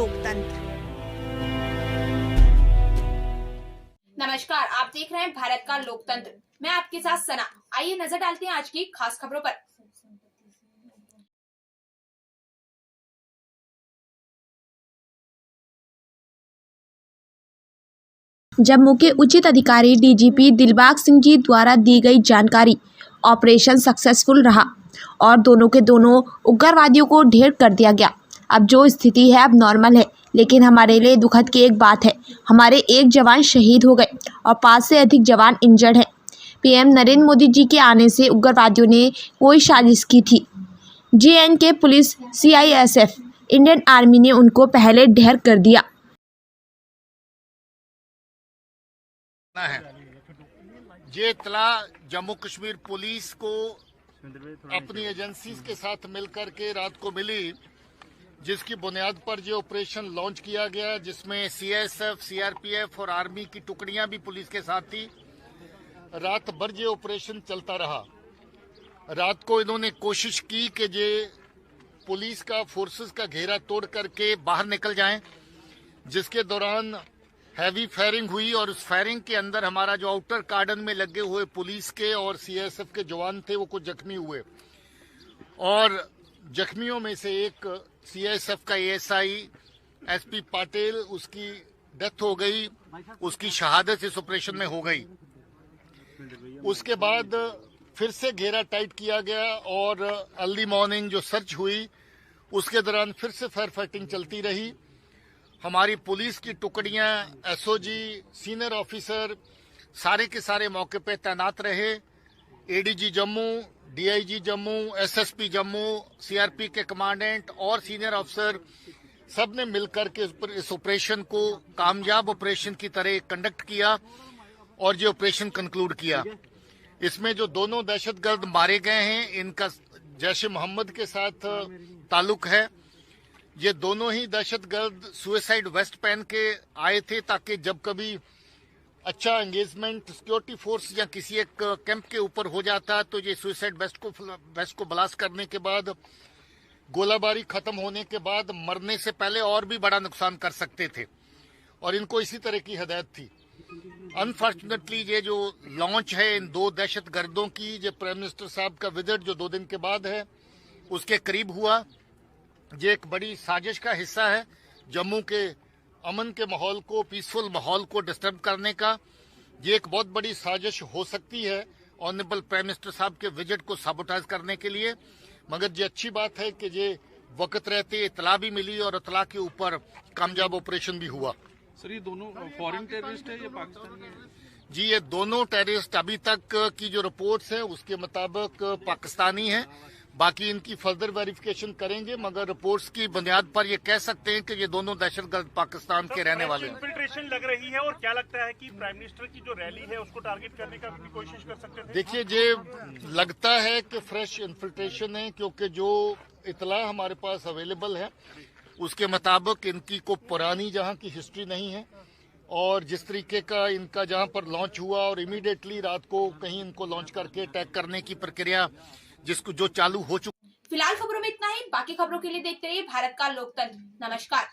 लोकतंत्र। नमस्कार, आप देख रहे हैं भारत का लोकतंत्र। मैं आपके साथ सना। आइए नजर डालते हैं आज की खास खबरों पर। जम्मू के उचित अधिकारी डीजीपी दिलबाग सिंह जी द्वारा दी गई जानकारी, ऑपरेशन सक्सेसफुल रहा और दोनों के दोनों उग्रवादियों को ढेर कर दिया गया। अब जो स्थिति है अब नॉर्मल है, लेकिन हमारे लिए दुखद की एक बात है, हमारे एक जवान शहीद हो गए और 5 से अधिक जवान इंजर्ड हैं। पीएम नरेंद्र मोदी जी के आने से उग्रवादियों ने कोई साजिश की थी। JNK police, CISF, Indian army ने उनको पहले ढेर कर दिया। है ये इत्तला जम्मू कश्मीर पुलिस को अपनी एजेंसी के साथ मिलकर के रात को मिली, जिसकी बुनियाद पर जो ऑपरेशन लॉन्च किया गया, जिसमें CISF, CRPF और आर्मी की टुकड़ियां भी पुलिस के साथ थी। रात भर ये ऑपरेशन चलता रहा। रात को इन्होंने कोशिश की कि ये पुलिस का फोर्सेस का घेरा तोड़ करके बाहर निकल जाएं, जिसके दौरान हैवी फायरिंग हुई और उस फायरिंग के अंदर हमारा जो आउटर कार्डन में लगे हुए पुलिस के और CISF के जवान थे वो कुछ जख्मी हुए और जख्मियों में से एक CISF का ASI SP पाटिल, उसकी डेथ हो गई, उसकी शहादत इस ऑपरेशन में हो गई। उसके बाद फिर से घेरा टाइट किया गया और अर्ली मॉर्निंग जो सर्च हुई उसके दौरान फिर से फायर फाइटिंग चलती रही। हमारी पुलिस की टुकड़ियां, SOG, सीनियर ऑफिसर सारे के सारे मौके पे तैनात रहे। ADG Jammu, DIG Jammu, SSP Jammu, CRP के कमांडेंट और सीनियर ऑफिसर सब ने मिलकर के इस ऑपरेशन को कामयाब ऑपरेशन की तरह कंडक्ट किया और ये ऑपरेशन कंक्लूड किया। इसमें जो दोनों दहशतगर्द मारे गए हैं, इनका जैश ए मोहम्मद के साथ ताल्लुक है। ये दोनों ही दहशतगर्द सुसाइड वेस्ट पहन के आए थे ताकि जब कभी अच्छा एंगेजमेंट सिक्योरिटी फोर्स या किसी एक कैंप के ऊपर हो जाता तो ये सुसाइड वेस्ट को ब्लास्ट करने के बाद, गोलाबारी खत्म होने के बाद मरने से पहले और भी बड़ा नुकसान कर सकते थे और इनको इसी तरह की हिदायत थी। अनफॉर्चुनेटली ये जो लॉन्च है इन दो दहशतगर्दों की, ये प्राइम मिनिस्टर साहब का विजिट जो 2 दिन के बाद है उसके करीब हुआ। ये एक बड़ी साजिश का हिस्सा है जम्मू के अमन के माहौल को, पीसफुल माहौल को डिस्टर्ब करने का। ये एक बहुत बड़ी साजिश हो सकती है ऑनरेबल प्राइम मिनिस्टर साहब के विजिट को साबोटाइज करने के लिए, मगर ये अच्छी बात है कि ये वक्त रहते इतला भी मिली और इतला के ऊपर कामयाब ऑपरेशन भी हुआ। सर, ये दोनों फॉरेन टेररिस्ट है या पाकिस्तानी है? जी, ये दोनों टेररिस्ट अभी तक की जो रिपोर्ट्स हैं उसके मुताबिक पाकिस्तानी हैं। बाकी इनकी फर्दर वेरिफिकेशन करेंगे, मगर रिपोर्ट्स की बुनियाद पर ये कह सकते हैं कि ये दोनों दहशतगर्द पाकिस्तान के रहने वाले हैं। इन्फिल्ट्रेशन लग रही है और क्या लगता है कि प्राइम मिनिस्टर की जो रैली है उसको टारगेट करने का भी कोशिश कर सकते थे? देखिए, ये लगता है कि फ्रेश इन्फिल्ट्रेशन है, क्योंकि जो इतला हमारे पास अवेलेबल है उसके मुताबिक इनकी को पुरानी जहां की हिस्ट्री नहीं है और जिस तरीके का इनका जहां पर लॉन्च हुआ और इमीडिएटली रात को कहीं इनको लॉन्च करके अटैक करने की प्रक्रिया जिसको जो चालू हो चुकी। फिलहाल खबरों में इतना ही। बाकी खबरों के लिए देखते रहिए भारत का लोकतंत्र। नमस्कार।